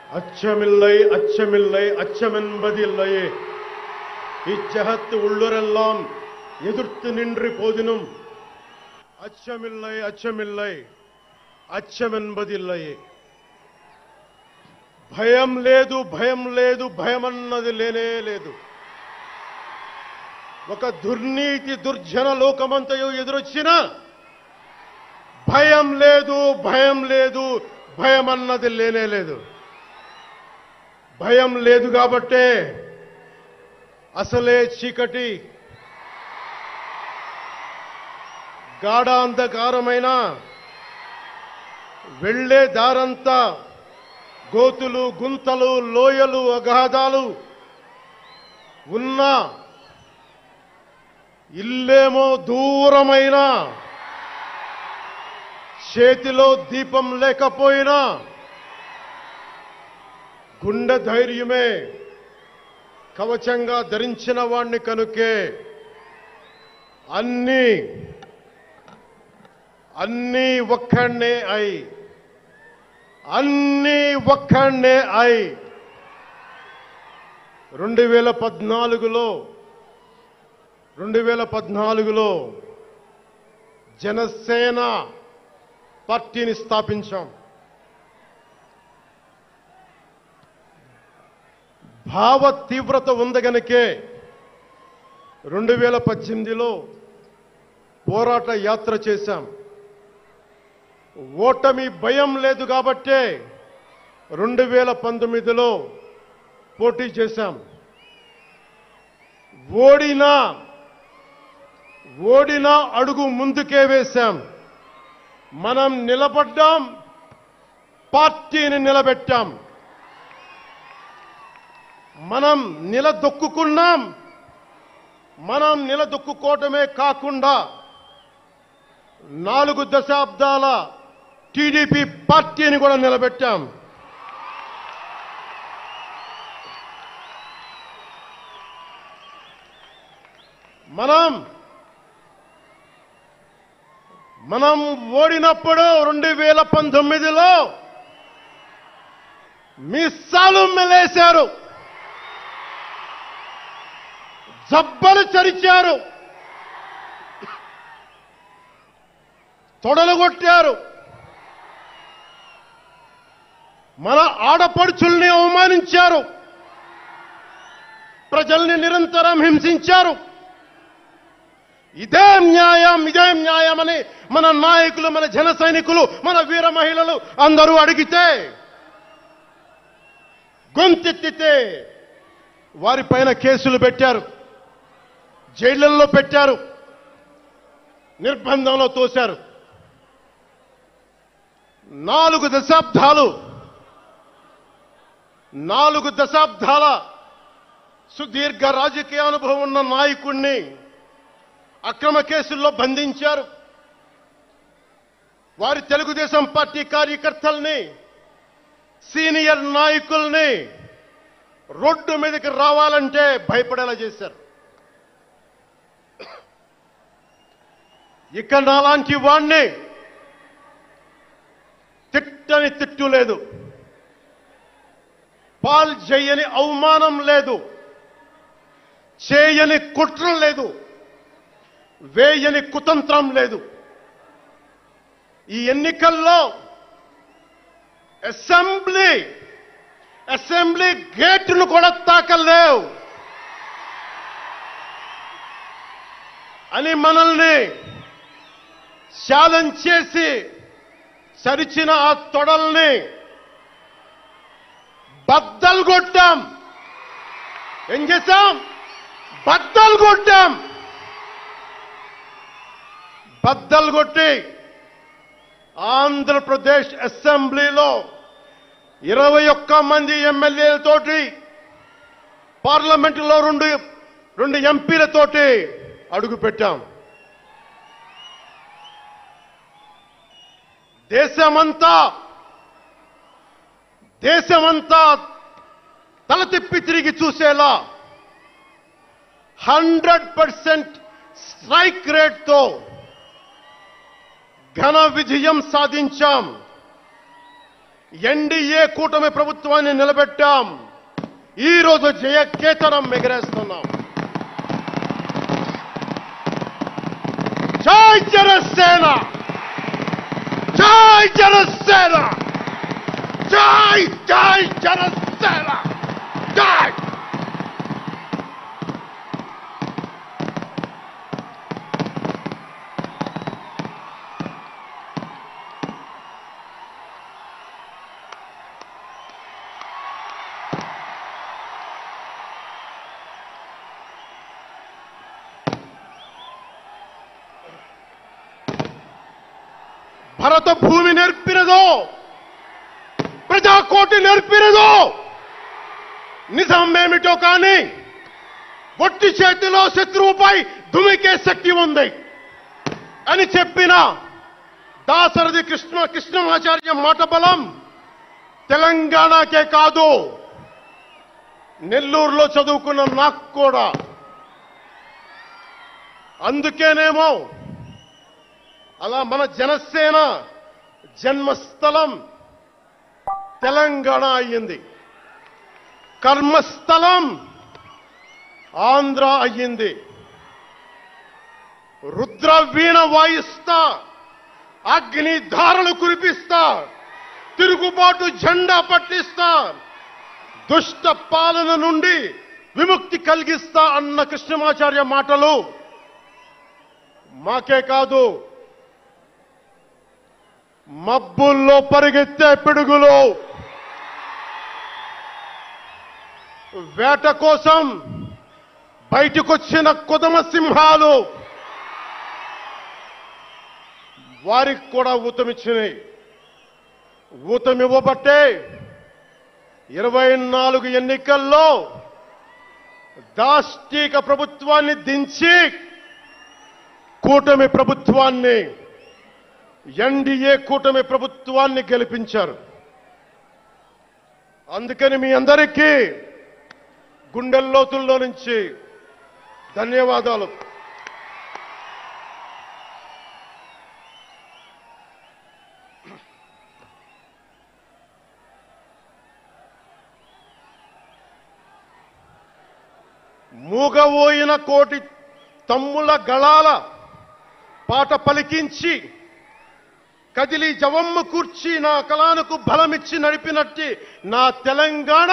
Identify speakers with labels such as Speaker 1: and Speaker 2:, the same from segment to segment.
Speaker 1: அச்சமில்லை அச்சமில்லை அச்சமென்பதில்லையே. இச்சகத்து உள்ளுரெல்லாம் எதிர்த்து நின்று போதினும் அச்சமில்லை அச்சமில்லை అచ్చమెన్బదిల్లయే. భయం లేదు భయం లేదు భయమన్నది లేనే లేదు. ఒక దుర్నీతి దుర్జన లోకమంతయు ఎదురొచ్చినా భయం లేదు భయం లేదు భయమన్నది లేనే లేదు. భయం లేదు కాబట్టే అసలే చీకటి గాఢాంధకారమైన వెళ్లే దారంతా గోతులు గుంతలు లోయలు అగాధాలు ఉన్నా ఇల్లేమో దూరమైన చేతిలో దీపం లేకపోయినా గుండె ధైర్యమే కవచంగా ధరించిన వాణ్ణి కనుకే అన్నీ ఒక్కడే అయి అన్నీ ఒక్కడే అయి 2014లో జనసేన పార్టీని స్థాపించాం. భావ తీవ్రత ఉంది గనుకే 2018లో పోరాట యాత్ర చేశాం. ఓటమి భయం లేదు కాబట్టే 2019లో పోటీ చేశాం. ఓడినా అడుగు ముందుకే వేశాం. మనం నిలబడ్డాం, పార్టీని నిలబెట్టాం. మనం నిలదొక్కుకున్నాం. మనం నిలదొక్కుకోవటమే కాకుండా 4 దశాబ్దాల టీడీపీ పార్టీని కూడా నిలబెట్టాం. మనం ఓడినప్పుడు 2019లో మీసాలు మెలేశారు, జబ్బలు చరిచారు, తొడలు కొట్టారు, మన ఆడపడుచుల్ని అవమానించారు, ప్రజల్ని నిరంతరం హింసించారు. ఇదే న్యాయం అని మన నాయకులు, మన జన సైనికులు, మన వీర మహిళలు అందరూ అడిగితే, గొంతెత్తితే వారిపైన కేసులు పెట్టారు, జైళ్లలో పెట్టారు, నిర్బంధంలో తోశారు. 4 దశాబ్దాల సుదీర్ఘ రాజకీయ అనుభవం ఉన్న నాయకుణ్ణి అక్రమ కేసుల్లో బంధించారు. వారి తెలుగుదేశం పార్టీ కార్యకర్తల్ని, సీనియర్ నాయకుల్ని రోడ్డు మీదకి రావాలంటే భయపడేలా చేశారు. ఇక నాలాంటి వాణ్ణి తిట్టని తిట్టు లేదు, పాల్ చేయని అవమానం లేదు, చేయని కుట్ర లేదు, వేయని కుతంత్రం లేదు. ఈ ఎన్నికల్లో అసెంబ్లీ గేటును కూడా తాకలేవు అని మనల్ని ఛాలెంజ్ చేసి చరిచిన ఆ తొడల్ని బద్దలు కొట్టాం. ఏం చేశాం? బద్దలు కొట్టాం. బద్దలు కొట్టి ఆంధ్రప్రదేశ్ అసెంబ్లీలో 21 మంది ఎమ్మెల్యేలతోటి, పార్లమెంటులో 2 ఎంపీలతోటి అడుగు పెట్టాం. దేశమంతా తల తిప్పి తిరిగి చూసేలా 100% స్ట్రైక్ రేట్తో ఘన విజయం సాధించాం. ఎన్డీఏ కూటమి ప్రభుత్వాన్ని నిలబెట్టాం. ఈ రోజు జయకేతనం ఎగరేస్తున్నాం. జై జనసేన, జై జనసేన, జై జై జనసేన, జై. భరత భూమి నేర్పినదో, ప్రజాకోటి నేర్పినదో, నిజమేమిటో కానీ ఒట్టి చేతిలో శత్రువుపై దుమికే శక్తి ఉంది అని చెప్పిన దాశరథి కృష్ణమాచార్య మాట బలం తెలంగాణకే కాదు, నెల్లూరులో చదువుకున్న నాకు కూడా. అందుకేనేమో అలా మన జనసేన జన్మస్థలం తెలంగాణ అయ్యింది, కర్మస్థలం ఆంధ్ర అయ్యింది. రుద్ర వీణ వాయిస్తా, అగ్ని ధారలు కురిపిస్తా, తిరుగుబాటు జెండా పట్టిస్తా, దుష్ట పాలన నుండి విముక్తి కలిగిస్తా అన్న కృష్ణమాచార్య మాటలు మాకే కాదు, మబ్బుల్లో పరిగెత్తే పిడుగులు, వేట కోసం బయటకొచ్చిన కొదమ సింహాలు వారికి కూడా ఊతమిచ్చినాయి. ఊతమివ్వబట్టే 24 ఎన్నికల్లో దాష్టీక ప్రభుత్వాన్ని దించి కూటమి ప్రభుత్వాన్ని, ఎన్డీఏ కూటమి ప్రభుత్వాన్ని గెలిపించారు. అందుకని మీ అందరికీ గుండెల్లోతుల్లో నుంచి ధన్యవాదాలు. మూగబోయిన కోటి తమ్ముల గళాల పాట పలికించి కదిలి జవమ్మ కూర్చి నా కళానికి బలమిచ్చి నడిపినట్టి నా తెలంగాణ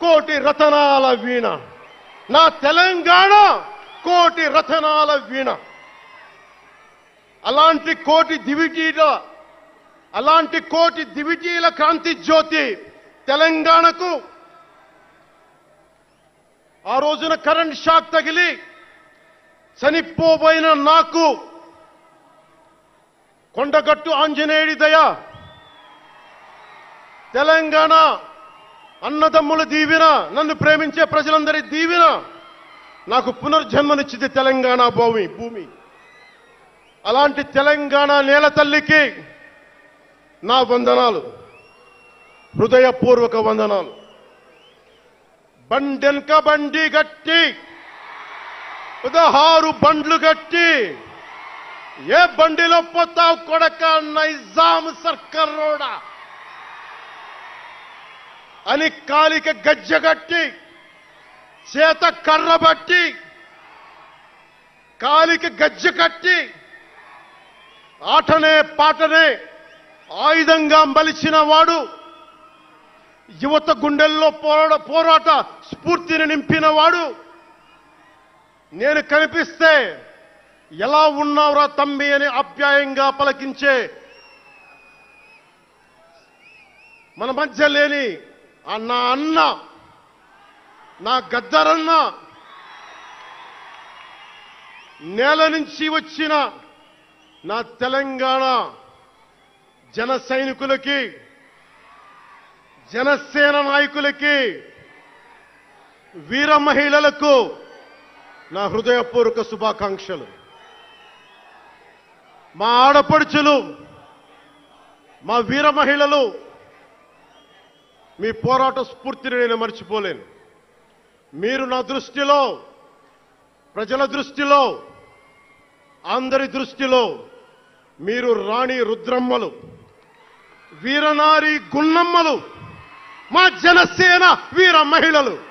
Speaker 1: కోటి రతనాల వీణ, నా తెలంగాణ కోటి రతనాల వీణ. అలాంటి కోటి దివిటీల క్రాంతి జ్యోతి తెలంగాణకు ఆ రోజున కరెంట్ షాక్ తగిలి చనిపోబోయిన నాకు కొండగట్టు ఆంజనేయుడి దయ, తెలంగాణ అన్నదమ్ముల దీవెన, నన్ను ప్రేమించే ప్రజలందరి దీవెన నాకు పునర్జన్మనిచ్చింది తెలంగాణ భూమి. అలాంటి తెలంగాణ నేల తల్లికి నా వందనాలు, హృదయపూర్వక వందనాలు. బండెనక బండి గట్టి 16 బండ్లు గట్టి, ఏ బండిలో పోతావు కొడక నైజాం సర్కార్ రోడా అని కాలిక గజ్జగట్టి, చేత కర్ర బట్టి కాలిక గజ్జ కట్టి, ఆటనే పాటనే ఆయుధంగా మలిచిన వాడు, యువత గుండెల్లో పోరాట స్ఫూర్తిని నింపిన వాడు, నేను కనిపిస్తే ఎలా ఉన్నావురా తమ్మి అని ఆప్యాయంగా పలకించే మన మధ్య లేని నా అన్న, నా గద్దరన్న, నేల నుంచి వచ్చిన నా తెలంగాణ జన సైనికులకి, జనసేన నాయకులకి, వీర మహిళలకు నా హృదయపూర్వక శుభాకాంక్షలు. మా ఆడపడుచులు, మా వీర మహిళలు, మీ పోరాట స్ఫూర్తిని నేను మర్చిపోలేను. మీరు నా దృష్టిలో, ప్రజల దృష్టిలో, అందరి దృష్టిలో మీరు రాణి రుద్రమ్మలు. వీరనారి గున్నమ్మలు, మా జనసేన వీర మహిళలు.